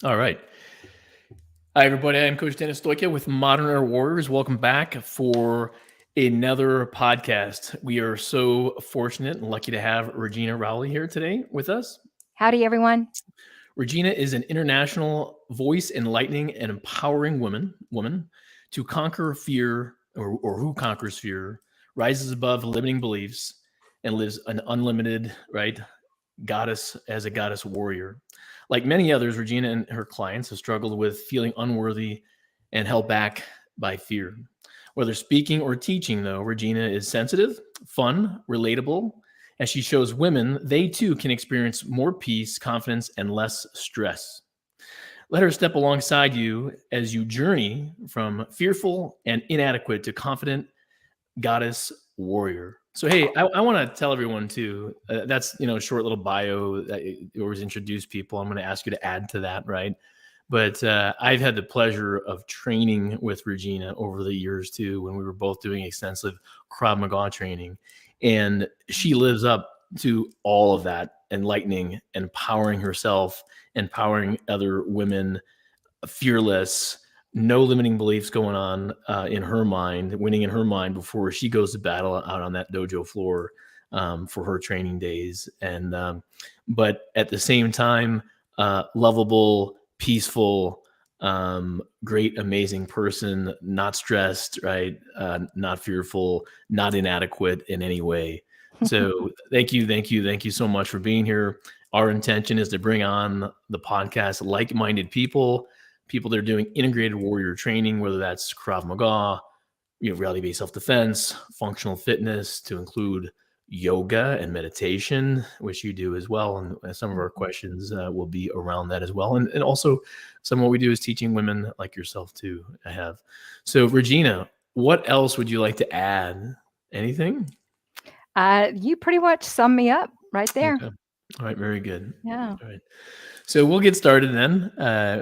All right. Hi, everybody. I'm Coach Dennis Stoica with Modern Air Warriors. Welcome back for another podcast. We are so fortunate and lucky to have Regina Rowley here today with us. Howdy, everyone. Regina is an international voice enlightening and empowering woman to conquer fear or who conquers fear, rises above limiting beliefs, and lives an unlimited, right, goddess as a goddess warrior. Like many others, Regina and her clients have struggled with feeling unworthy and held back by fear. Whether speaking or teaching, though, Regina is sensitive, fun, relatable, as she shows women they too can experience more peace, confidence, and less stress. Let her step alongside you as you journey from fearful and inadequate to confident goddess warrior. So hey, I want to tell everyone too. That's a short little bio that always introduce people. I'm going to ask you to add to that, right? But I've had the pleasure of training with Regina over the years too, when we were both doing extensive Krav Maga training, and she lives up to all of that, enlightening, empowering herself, empowering other women, fearless, no limiting beliefs going on in her mind, winning in her mind before she goes to battle out on that dojo floor for her training days. And but at the same time, lovable, peaceful, great, amazing person, not stressed, right? Not fearful, not inadequate in any way. So thank you so much for being here. Our intention is to bring on the podcast like-minded people that are doing integrated warrior training, whether that's Krav Maga, reality-based self-defense, functional fitness, to include yoga and meditation, which you do as well. And some of our questions will be around that as well. And also some of what we do is teaching women like yourself too. I have. So Regina, what else would you like to add? Anything? You pretty much summed me up right there. Okay. All right. Very good. Yeah. All right. So we'll get started then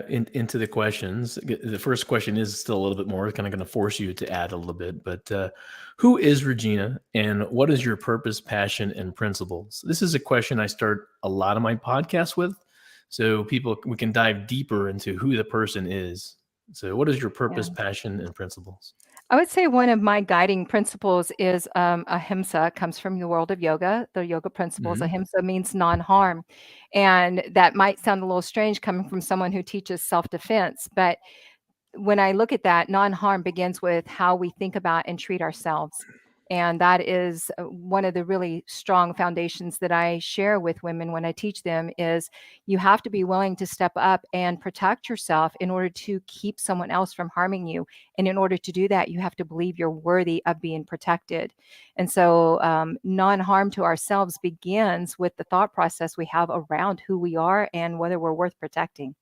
into the questions. The first question is still a little bit more, kind of going to force you to add a little bit. But who is Regina, and what is your purpose, passion, and principles? This is a question I start a lot of my podcasts with, so we can dive deeper into who the person is. So, what is your purpose, Yeah. passion, and principles? I would say one of my guiding principles is ahimsa, comes from the world of yoga. The yoga principles, Hmm. ahimsa means non-harm. And that might sound a little strange coming from someone who teaches self-defense, but when I look at that, non-harm begins with how we think about and treat ourselves. And that is one of the really strong foundations that I share with women when I teach them is you have to be willing to step up and protect yourself in order to keep someone else from harming you. And in order to do that, you have to believe you're worthy of being protected. And so non-harm to ourselves begins with the thought process we have around who we are and whether we're worth protecting.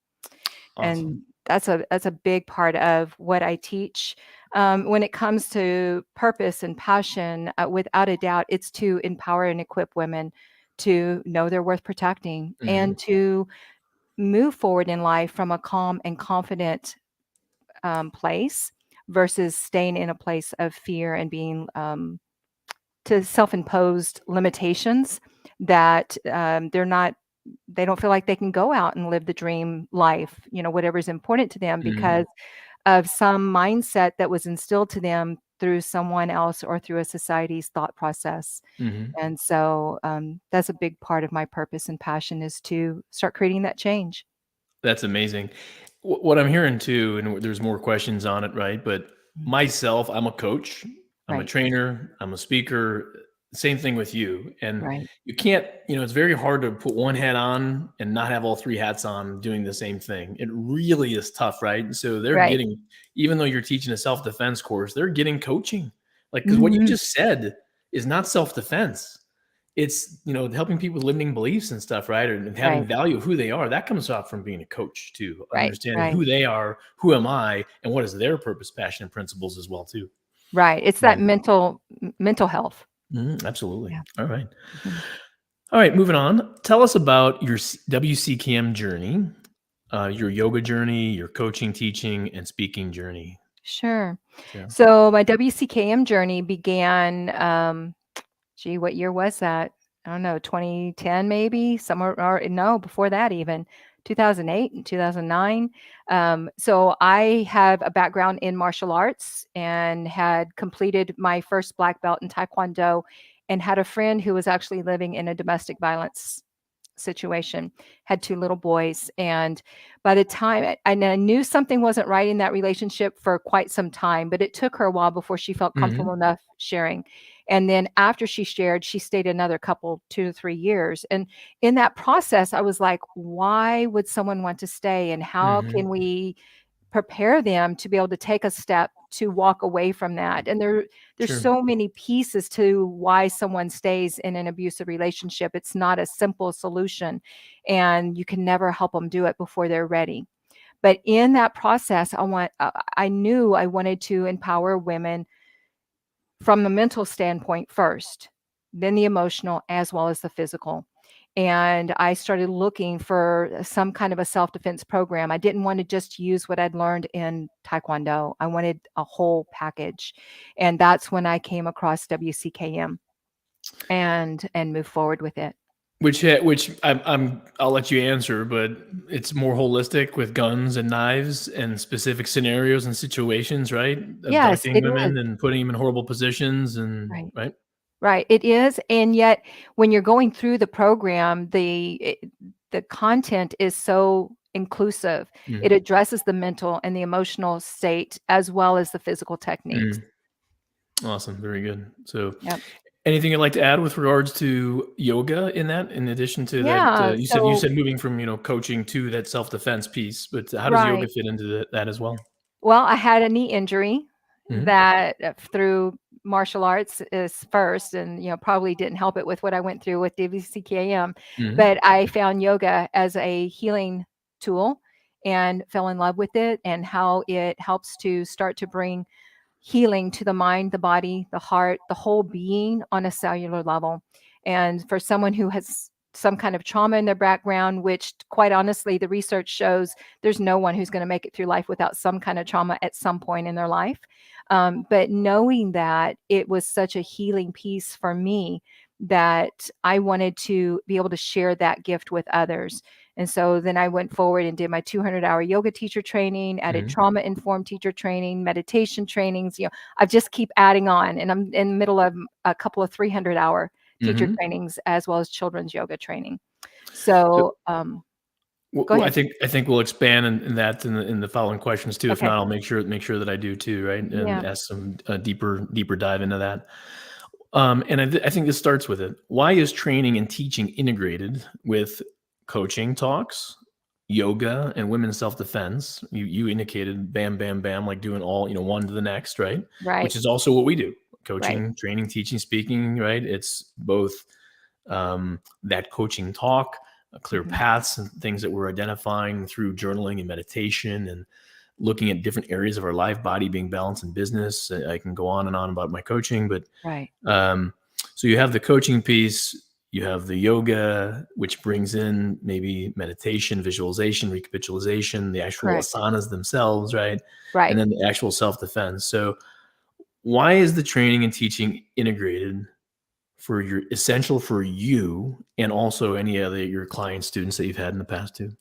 Awesome. And that's a big part of what I teach. When it comes to purpose and passion, without a doubt, it's to empower and equip women to know they're worth protecting Hmm. and to move forward in life from a calm and confident place versus staying in a place of fear and being to self-imposed limitations that they don't feel like they can go out and live the dream life, whatever's important to them Hmm. because of some mindset that was instilled to them through someone else or through a society's thought process. Hmm. And so that's a big part of my purpose and passion is to start creating that change. That's amazing. What I'm hearing too, and there's more questions on it, right? But Mm. myself, I'm a coach, I'm a Right, trainer, I'm a speaker. Same thing with you. And right, you can't, it's very hard to put one hat on and not have all three hats on doing the same thing. It really is tough, right? So they're right. getting, even though you're teaching a self defense course, they're getting coaching. Like, because what you Mhm. just said is not self defense, it's helping people with limiting beliefs and stuff, right? And having Right, value of who they are. That comes off from being a coach too, right, understanding right, who they are, who am I, and what is their purpose, passion, and principles as well too. right. It's that Right. mental health. Absolutely. Yeah. All right. Mhm. All right, moving on. Tell us about your WCKM journey, your yoga journey, your coaching, teaching, and speaking journey. Sure. Yeah. So my WCKM journey began, gee, what year was that? I don't know, 2010 maybe, somewhere or no, before that even. 2008 and 2009. So I have a background in martial arts and had completed my first black belt in Taekwondo and had a friend who was actually living in a domestic violence situation, had two little boys. And by the time and I knew something wasn't right in that relationship for quite some time, but it took her a while before she felt comfortable Hmm. enough sharing. And then after she shared, she stayed another couple, 2 to 3 years. And in that process, I was like, why would someone want to stay? And how Hmm. can we prepare them to be able to take a step to walk away from that? And there's Sure. so many pieces to why someone stays in an abusive relationship. It's not a simple solution, and you can never help them do it before they're ready. But in that process, I knew I wanted to empower women from the mental standpoint first, then the emotional, as well as the physical. And I started looking for some kind of a self-defense program. I didn't want to just use what I'd learned in Taekwondo. I wanted a whole package. And that's when I came across WCKM and moved forward with it. Which I'll let you answer, but it's more holistic with guns and knives and specific scenarios and situations, right? Yes, Abducting it is. women and putting them in horrible positions, and Right. right. Right, it is, and yet when you're going through the program, the content is so inclusive. It Mm. addresses the mental and the emotional state as well as the physical techniques. Mm. Awesome, very good. So, Yep. anything you'd like to add with regards to yoga in that, in addition to that? Yeah, You said so moving from coaching to that self defense piece, but how does yoga right. fit into that as well? Well, I had a knee injury Hmm. that, through martial arts is first and, probably didn't help it with what I went through with WCKM, Hmm. but I found yoga as a healing tool and fell in love with it and how it helps to start to bring healing to the mind, the body, the heart, the whole being on a cellular level. And for someone who has some kind of trauma in their background, which quite honestly, the research shows there's no one who's going to make it through life without some kind of trauma at some point in their life. But knowing that it was such a healing piece for me that I wanted to be able to share that gift with others. And so then I went forward and did my 200-hour yoga teacher training, added Hmm. trauma informed teacher training, meditation trainings. I just keep adding on, and I'm in the middle of a couple of 300-hour teacher Hmm. trainings as well as children's yoga training. So, So, go I ahead. think we'll expand in that in the following questions too. If Okay. not, I'll make sure that I do too, right? And Yeah. ask some deeper dive into that. And I think this starts with it. Why is training and teaching integrated with coaching talks, yoga, and women's self defense? You indicated bam, bam, bam, like doing all one to the next, right? Right. Which is also what we do: Right. coaching, training, teaching, speaking. Right? It's both that coaching talk, clear Mhm. paths, and things that we're identifying through journaling and meditation and looking at different areas of our life, body being balanced in business. I can go on and on about my coaching, but Right. um, so you have the coaching piece, you have the yoga, which brings in maybe meditation, visualization, recapitulation, the actual Correct. asanas themselves, right? And Right. then the actual self defense. So, why is the training and teaching integrated for your essential for you and also any other your client students that you've had in the past too?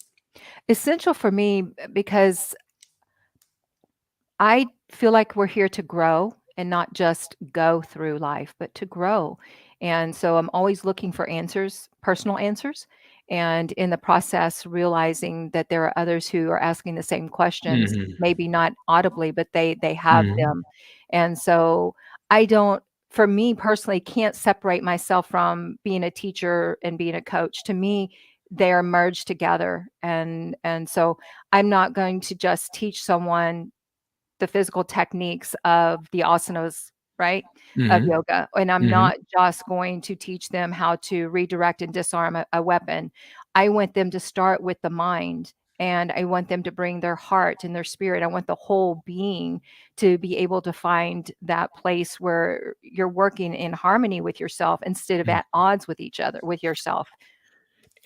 Essential for me because I feel like we're here to grow and not just go through life, but to grow. And so I'm always looking for answers, personal answers. And in the process, realizing that there are others who are asking the same questions, Hmm. maybe not audibly, but they have Hmm. them. And so I don't, for me personally, can't separate myself from being a teacher and being a coach. To me, they are merged together. And so I'm not going to just teach someone the physical techniques of the asanas, right, of Hmm. yoga, and I'm Hmm. not just going to teach them how to redirect and disarm a weapon. I want them to start with the mind, and I want them to bring their heart and their spirit. I want the whole being to be able to find that place where you're working in harmony with yourself instead of at odds with each other, with yourself.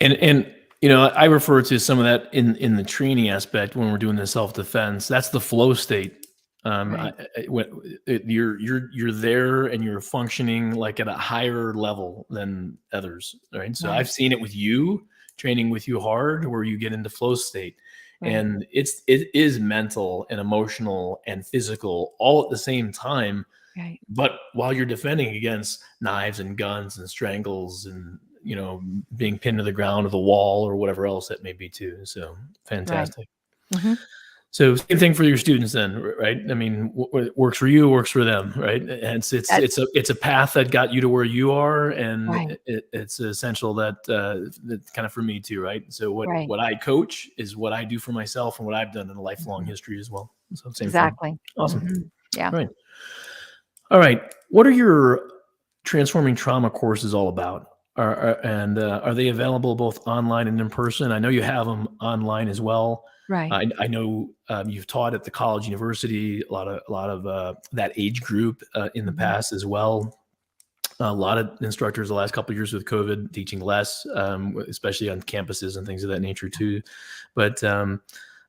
And I refer to some of that in the training aspect when we're doing the self defense. That's the flow state. Right, You're there and you're functioning like at a higher level than others, right? So right, I've seen it with you training with you hard, where you get into flow state. Right. And it is mental and emotional and physical all at the same time. Right. But while you're defending against knives and guns and strangles and, being pinned to the ground or the wall or whatever else that may be too. So Right. fantastic. Hmm. So same thing for your students then, right? I mean, what works for you works for them, right? And it's a path that got you to where you are, and Right. it's essential that kind of for me too, right? So Right. what I coach is what I do for myself and what I've done in a lifelong Mhm. history as well. So same thing. Exactly. Awesome. Yeah. Right. All right. What are your transforming trauma courses all about? Are they available both online and in person? I know you have them online as well. Right. I know you've taught at the college, university, a lot of that age group in the Mhm. past as well. A lot of instructors the last couple of years with COVID teaching less, especially on campuses and things of that nature too. But um,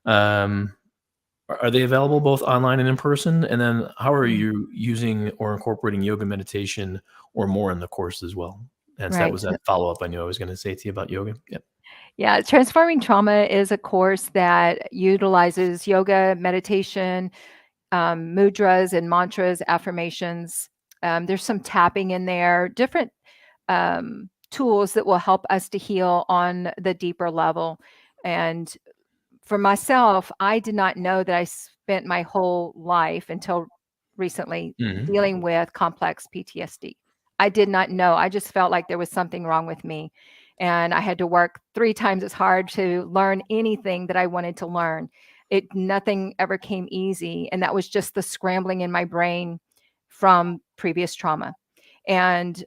are they available both online and in person? And then how are Mm. you using or incorporating yoga meditation or more in the course as well? And so that Right. was that follow up I knew I was going to say to you about yoga. Yep. Yeah, transforming trauma is a course that utilizes yoga, meditation, mudras and mantras, affirmations. There's some tapping in there, different tools that will help us to heal on the deeper level. And for myself, I did not know that I spent my whole life until recently Hmm. dealing with complex PTSD. I did not know. I just felt like there was something wrong with me. And I had to work 3 times as hard to learn anything that I wanted to learn. Nothing ever came easy. And that was just the scrambling in my brain from previous trauma. And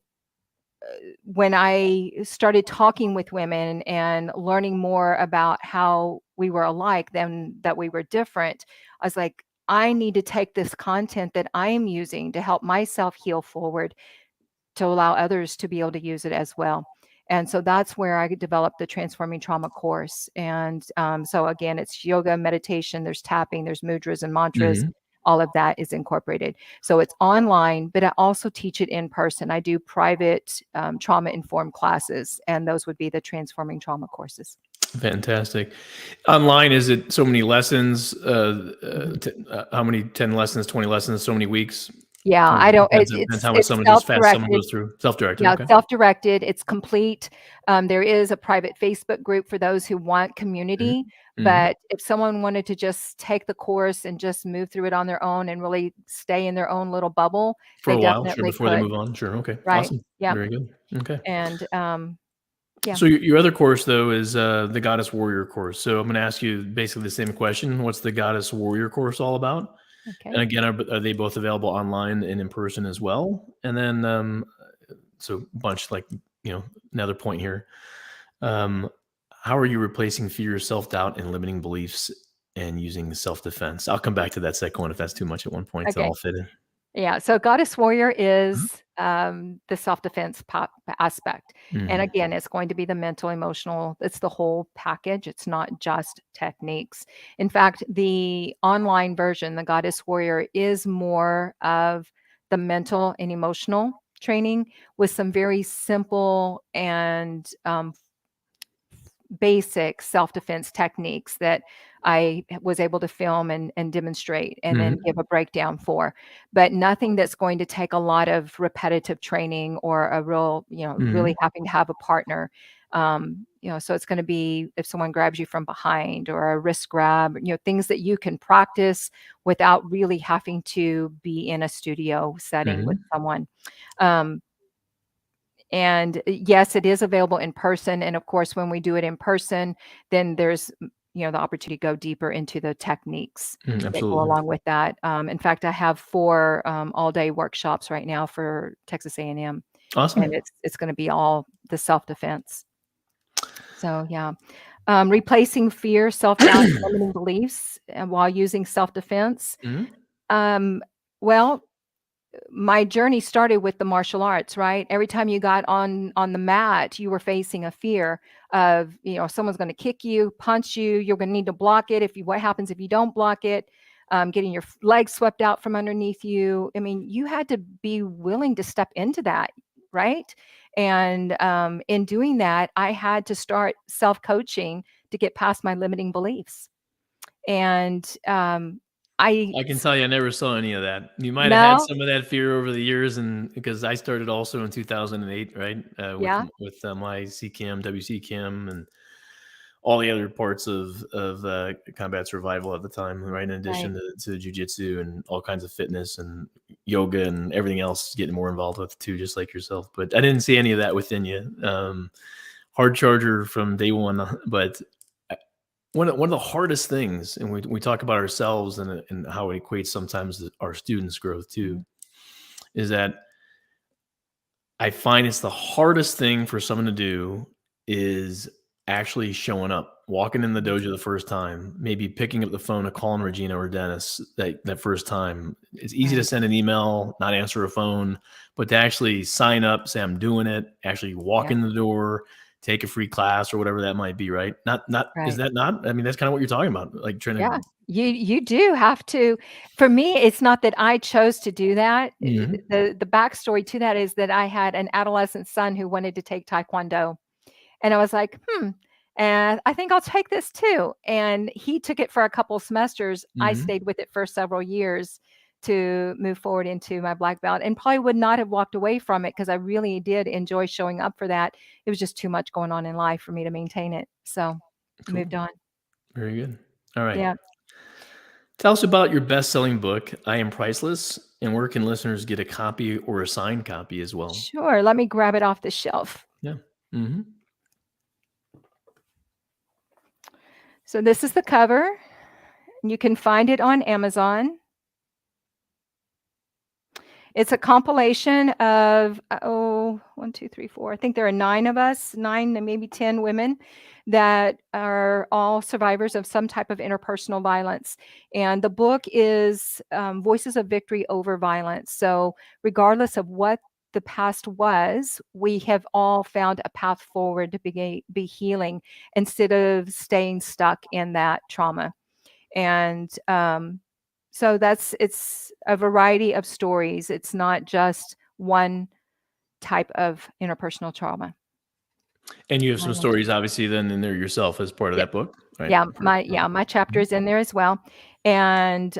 when I started talking with women and learning more about how we were alike than that we were different, I was like, I need to take this content that I am using to help myself heal forward to allow others to be able to use it as well. And so that's where I developed the Transforming Trauma course. And so again, it's yoga, meditation, there's tapping, there's mudras and mantras. Hmm. All of that is incorporated. So it's online, but I also teach it in person. I do private trauma informed classes, and those would be the Transforming Trauma courses. Fantastic. Online, is it so many lessons? Mhm. How many? 10 lessons, 20 lessons, so many weeks? Yeah, Or I don't. depends how much It's someone self just fast someone directed. goes through. Self-directed. Yeah, Okay. self-directed, it's complete. There is a private Facebook group for those who want Hmm. community, Hmm. but if someone wanted to just take the course and just move through it on their own and really stay in their own little bubble, For they a while, sure, definitely before they could. move on. Sure. Okay. Right. Awesome. Yep. Very good. Okay. And, yeah. So your other course though is the Goddess Warrior course. So I'm going to ask you basically the same question. What's the Goddess Warrior course all about? And Okay. again, are they both available online and in person as well? And then so bunch like another point here. Um, how are you replacing fear, self-doubt, and limiting beliefs and using self-defense? I'll come back to that second one if that's too much at one point. So Okay. I'll fit in. Yeah, so Goddess Warrior is the self-defense aspect. And Mm-hmm. again, it's going to be the mental, emotional, it's the whole package. It's not just techniques. In fact, the online version, the Goddess Warrior, is more of the mental and emotional training with some very simple and basic self-defense techniques that I was able to film and demonstrate and then Mm-hmm. give a breakdown for, but nothing that's going to take a lot of repetitive training or a real, really Mm-hmm. having to have a partner. So it's going to be if someone grabs you from behind or a wrist grab, things that you can practice without really having to be in a studio setting with Mm-hmm. someone. Um, and yes, it is available in person. And of course, when we do it in person, then there's, the opportunity to go deeper into the techniques that go Absolutely. along with that. In fact, I have 4 all-day workshops right now for Texas A&M, and Awesome. it's going to be all the self-defense. So yeah, replacing fear, self-doubt, and limiting beliefs, and while using self-defense. Mhm. Um, well, my journey started with the martial arts, right? Every time you got on the mat, you were facing a fear of, someone's going to kick you, punch you. You're going to need to block it. What happens if you don't block it? Getting your legs swept out from underneath you. I mean, you had to be willing to step into that, right? And in doing that, I had to start self-coaching to get past my limiting beliefs. And I I can tell you I never saw any of that. You might have had no, some of that fear over the years, and because I started also in 2008, right, yeah, with my CCAM, WCCAM, and all the other parts of combat survival at the time, right, in right. addition to jujitsu and all kinds of fitness and yoga and everything else, getting more involved with too, just like yourself. But I didn't see any of that within you. Hard charger from day one, but one of the hardest things, and we talk about ourselves and how it equates sometimes to our students' growth too, Mhm. is that I find it's the hardest thing for someone to do is actually showing up, walking in the Yes. dojo the first time, maybe picking up the phone and calling Regina or Dennis that first time. It's easy to Right. send an email, not answer a phone, but to actually sign up, say I'm doing it, actually walk Yeah. in the door, take a free class or whatever that might be, right? Not is Right. that not? I mean, that's kind of what you're talking about, like trying to. Yeah. You do have to. For me, it's not that I chose to do that. Mhm, The backstory to that is that I had an adolescent son who wanted to take taekwondo. And I was like, and I think I'll take this too. And he took it for a couple semesters. I mhm. stayed with it for several years to move forward into my black belt and probably would not have walked away from it because I really did enjoy showing up for that. It was just too much going on in life for me to maintain it. So moved Cool. on. Very good. All right. Yeah. Tell us about your best-selling book, I Am Priceless, and where can listeners get a copy or a signed copy as well? Sure. Let me grab it off the shelf. Yeah. Mhm. So this is the cover. You can find it on Amazon. It's a compilation of, oh, 1, 2, 3, 4. I think there are 9 of us, 9 and maybe 10 women that are all survivors of some type of interpersonal violence. And the book is Voices of Victory Over Violence. So, regardless of what the past was, we have all found a path forward to be healing instead of staying stuck in that trauma. And so it's a variety of stories. It's not just one type of interpersonal trauma. And you have some I mentioned. stories obviously then in there yourself as part of Yeah, that book, right? yeah, my chapter Mhm. is in there as well, and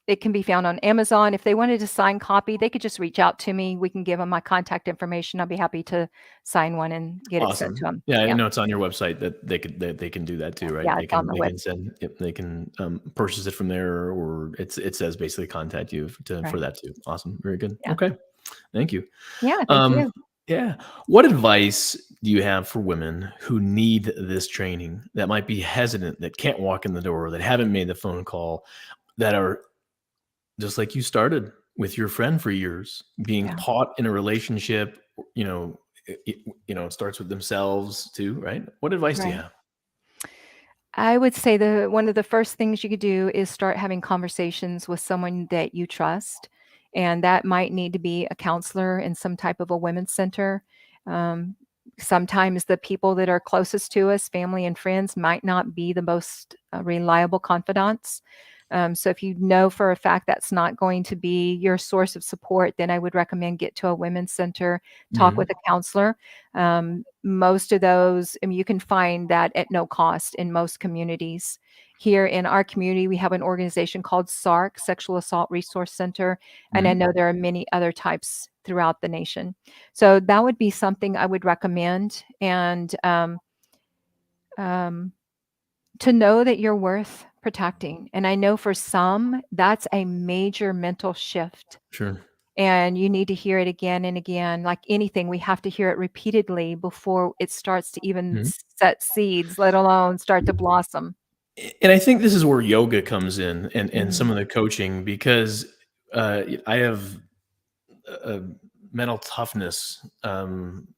it can be found on Amazon. If they wanted a signed copy, they could just reach out to me. We can give them my contact information. I'll be happy to sign one and get it sent to Awesome. them. Yeah, I Yeah, know it's on your website that they can do that too, right? yeah, it's on the They web. can send yep, they can, purchase it from there or it says basically contact you for Right. that too. Awesome. Very good. Yeah. Okay. Thank you. Yeah. Thank Um, you. yeah. What advice do you have for women who need this training that might be hesitant, that can't walk in the door, that haven't made the phone call, that are just like you started with your friend for years, being Yeah. caught in a relationship, you know, it starts with themselves too, right? What advice do you Right. have? I would say the one of the first things you could do is start having conversations with someone that you trust, and that might need to be a counselor in some type of a women's center. Um, Sometimes the people that are closest to us, family and friends, might not be the most reliable confidants. So if you know for a fact that's not going to be your source of support, then I would recommend get to a women's center, talk Mhm. with a counselor. Most of those, I mean, you can find that at no cost in most communities. Here in our community, we have an organization called SARC, Sexual Assault Resource Center, and I Mhm. know there are many other types throughout the nation. So that would be something I would recommend, and um, to know that you're worth protecting. And I know for some, that's a major mental shift. Sure. And you need to hear it again and again. Like anything, we have to hear it repeatedly before it starts to even Mhm. set seeds, let alone start to blossom. And I think this is where yoga comes in and some Mhm, of the coaching because, I have a mental toughness,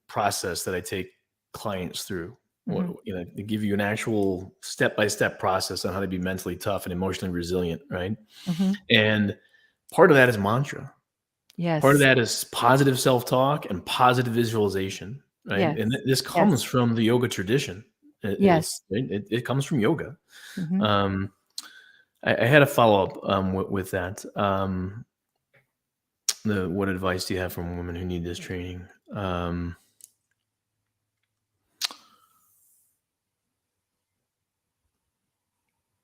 process that I take clients through. What mhm, they give you an actual step-by-step process on how to be mentally tough and emotionally resilient, right? mhm. And part of that is mantra. Part of Yes, that is positive self-talk and positive visualization, right? yes, And this comes yes, from the yoga tradition. yes. It comes from yoga. Mhm. Um, I had a follow-up, with that. What advice do you have from women who need this training?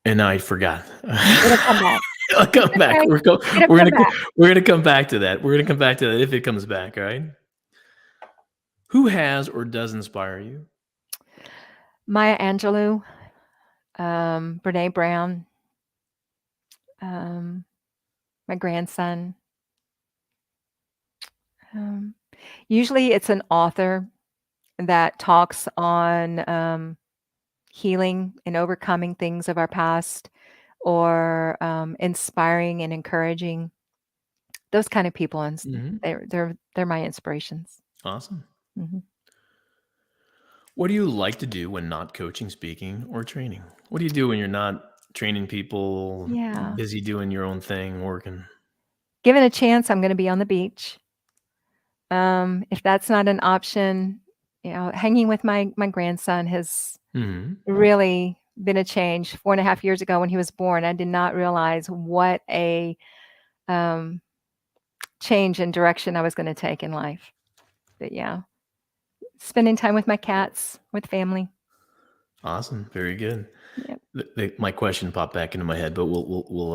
And I forgot. It'll come back. I'll come It's back. okay. We're It'll come back. gonna come back to that. We're gonna come back to that if it comes back. All right. Who has or does inspire you? Maya Angelou, Brene Brown, my grandson. Usually it's an author that talks on healing and overcoming things of our past, or inspiring and encouraging. Those kind of people, and Mm-hmm. they're my inspirations. Awesome. Hmm. What do you like to do when not coaching, speaking, or training? What do you do when you're not training people, Yeah. busy doing your own thing, working? Given a chance, I'm going to be on the beach. If that's not an option, hanging with my grandson has Mm-hmm. really been a change. 4.5 years ago when he was born, I did not realize what a um, change in direction I was going to take in life. But yeah, spending time with my cats, with family. Awesome. Very good. Yep. My question popped back into my head, but we'll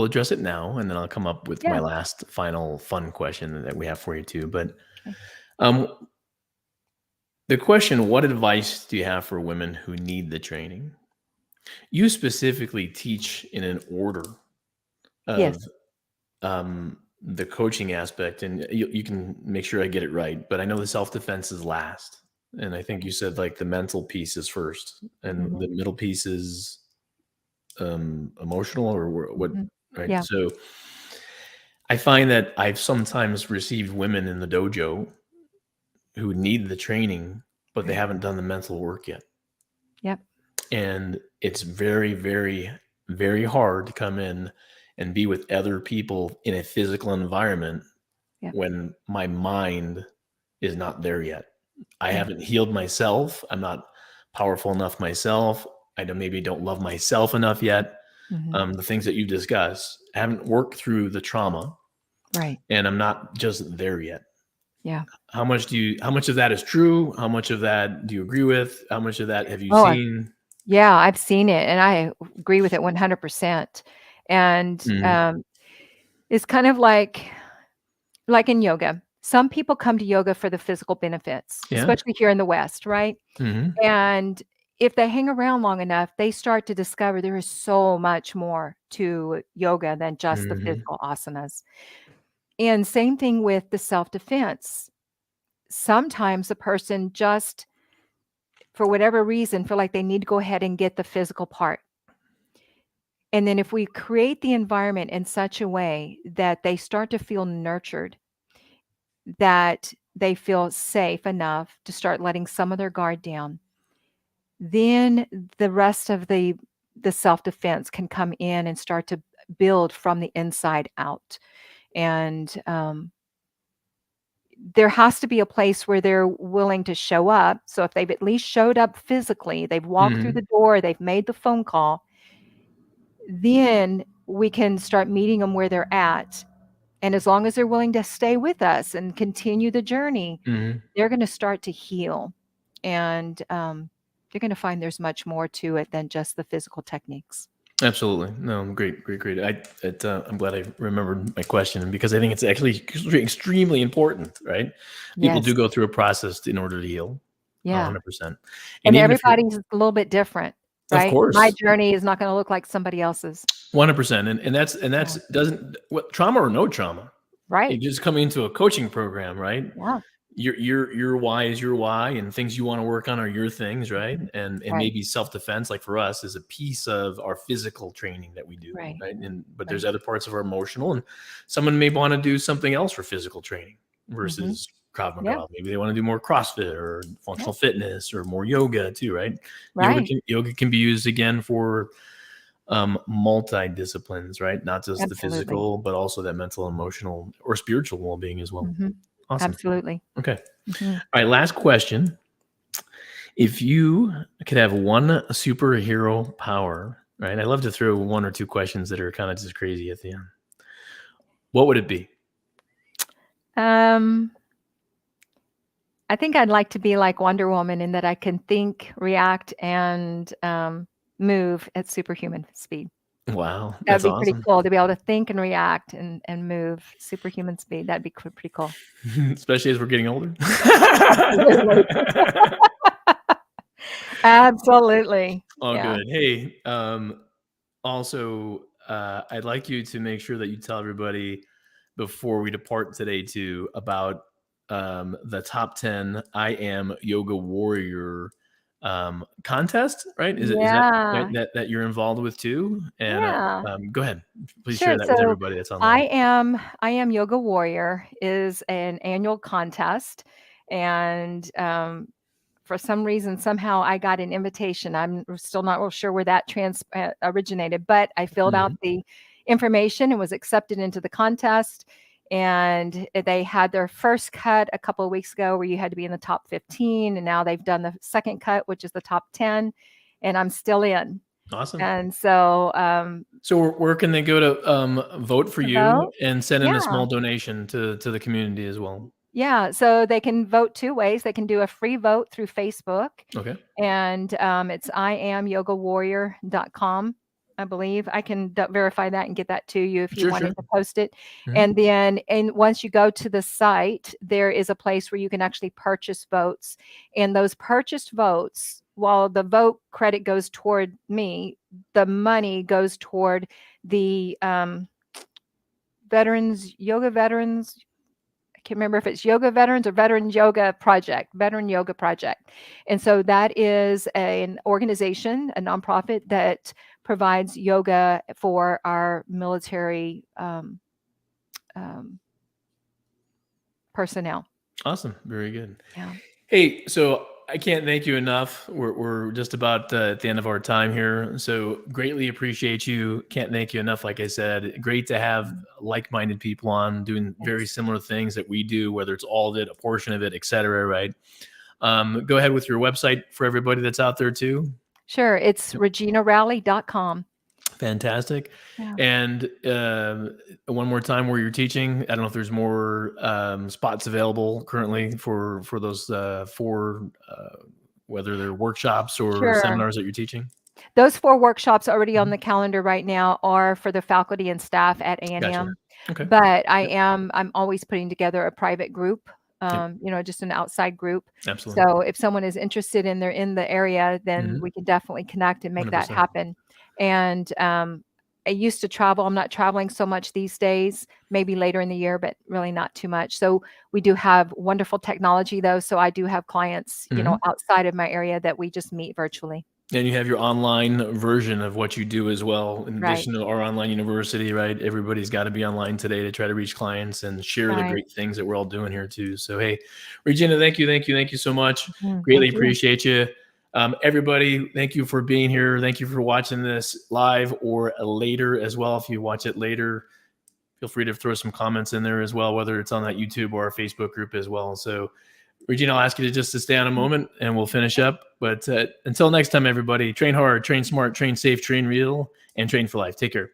address it now, and then I'll come up with my Yeah. last final fun question that we have for you too. But Okay. um, the question: what advice do you have for women who need the training? You specifically teach in an order of Yes. the coaching aspect, and you can make sure I get it right. But I know the self-defense is last, and I think you said like the mental piece is first, and Hmm. the middle piece is emotional, or what? Hmm. Right. Yeah. So I find that I've sometimes received women in the dojo who need the training, but they haven't done the mental work yet. Yep. And it's very, very, very hard to come in and be with other people in a physical environment Yep. when my mind is not there yet. I Yeah. haven't healed myself. I'm not powerful enough myself. Maybe don't love myself enough yet. Hmm. The things that you discuss, I haven't worked through the trauma, Right. and I'm not just there yet. Yeah. How much of that is true? How much of that do you agree with? How much of that have you Oh, seen? yeah, I've seen it, and I agree with it 100%. And Mm, it's kind of like in yoga. Some people come to yoga for the physical benefits, yeah. especially here in the West, right? Hmm. And if they hang around long enough, they start to discover there is so much more to yoga than just the Hmm. physical asanas. And same thing with the self-defense. Sometimes a person just, for whatever reason, feel like they need to go ahead and get the physical part. And then if we create the environment in such a way that they start to feel nurtured, that they feel safe enough to start letting some of their guard down, then the rest of the self-defense can come in and start to build from the inside out. And there has to be a place where they're willing to show up. So if they've at least showed up physically, they've walked through Hmm. the door, they've made the phone call, then we can start meeting them where they're at. And as long as they're willing to stay with us and continue the journey, Hmm. they're going to start to heal. And they're going to find there's much more to it than just the physical techniques. Absolutely. No, great, great, great. I'm glad I remembered my question, because I think it's actually extremely important, right? People Yes. do go through a process in order to heal, Yeah. 100%. And And even if you're, everybody's a little bit different, of right? My course, journey is not going to look like somebody else's. 100%, and that's Yeah. doesn't what trauma or no trauma. Right. You just coming into a coaching program, right? Yeah. Your why is your why, and things you want to work on are your things, right? Mhm. And Right. maybe self-defense, like for us, is a piece of our physical training that we do, Right. right? But there's Right. other parts of our emotional, and someone may want to do something else for physical training Hmm. versus Krav Yeah. Maga. Maybe they want to do more CrossFit or Yeah. functional fitness or more yoga too, right? Right. Yoga can be used again for multi-disciplines, right? Not just the Absolutely. physical, but also that mental, emotional, or spiritual well-being as well. Hmm. Awesome. Absolutely. Okay. Hmm. All right, last question. If you could have one superhero power, right? I love to throw one or two questions that are kind of just crazy at the end. What would it be? I think I'd like to be like Wonder Woman in that I can think, react, and move at superhuman speed. Wow, That'd that's be pretty awesome. cool to be able to think and react and move superhuman speed. That'd be pretty cool. Especially as we're getting older. Absolutely. Absolutely. All Yeah. good. Hey, also, I'd like you to make sure that you tell everybody before we depart today too about the top 10 I Am Yoga Warrior contest, right? Is that right, Yeah. that you're involved with too? And Yeah. go ahead, please share Sure. that with So everybody that's online. I am Yoga Warrior is an annual contest, and for some reason, somehow I got an invitation. I'm still not real sure where that originated, but I filled out Mhm. the information and was accepted into the contest. And they had their first cut a couple of weeks ago where you had to be in the top 15. And now they've done the second cut, which is the top 10. And I'm still in. Awesome. And so So where can they go to vote for to you vote, and send in a yeah. small donation to the community as well? Yeah, so they can vote 2 ways. They can do a free vote through Facebook, Okay. and, it's iamyogawarrior.com, I believe. I can verify that and get that to you if you Sure, sure. wanted to post it. Mhm. And then once you go to the site, there is a place where you can actually purchase votes, and those purchased votes, while the vote credit goes toward me, the money goes toward the, veterans I can't remember if it's Yoga Veterans or Veteran Yoga Project. And so that is an organization, a nonprofit that provides yoga for our military personnel. Awesome. Very good. Yeah. Hey, so I can't thank you enough. We're just about at the end of our time here. So greatly appreciate you. Can't thank you enough. Like I said, great to have like-minded people on doing very Thanks. similar things that we do, whether it's all of it, a portion of it, et cetera, right? Go ahead with your website for everybody that's out there too. Sure. It's reginarowley.com. Fantastic. Yeah. And one more time, where you're teaching, I don't know if there's more spots available currently for those 4, whether they're workshops or Sure. seminars that you're teaching. Those 4 workshops already on Mhm. the calendar right now are for the faculty and staff at Gotcha. A&M, Okay. but Yep. I'm always putting together a private group, Yep. just an outside group. Absolutely. So if someone is interested and they're in the area, then we can definitely connect and make that 100%. happen. And I used to travel. I'm not traveling so much these days, maybe later in the year, but really not too much. So we do have wonderful technology though. So I do have clients, outside of my area that we just meet virtually. And you have your online version of what you do as well, in Right. addition to our online university, right? Everybody's got to be online today to try to reach clients and share the Right. great things that we're all doing here too. So, hey, Regina, thank you so much. Greatly Thank you. appreciate you. Everybody, thank you for being here. Thank you for watching this live or later as well. If you watch it later, feel free to throw some comments in there as well, whether it's on that YouTube or our Facebook group as well. So, Regina, I'll ask you to stay on a moment and we'll finish up. But until next time, everybody, train hard, train smart, train safe, train real, and train for life. Take care.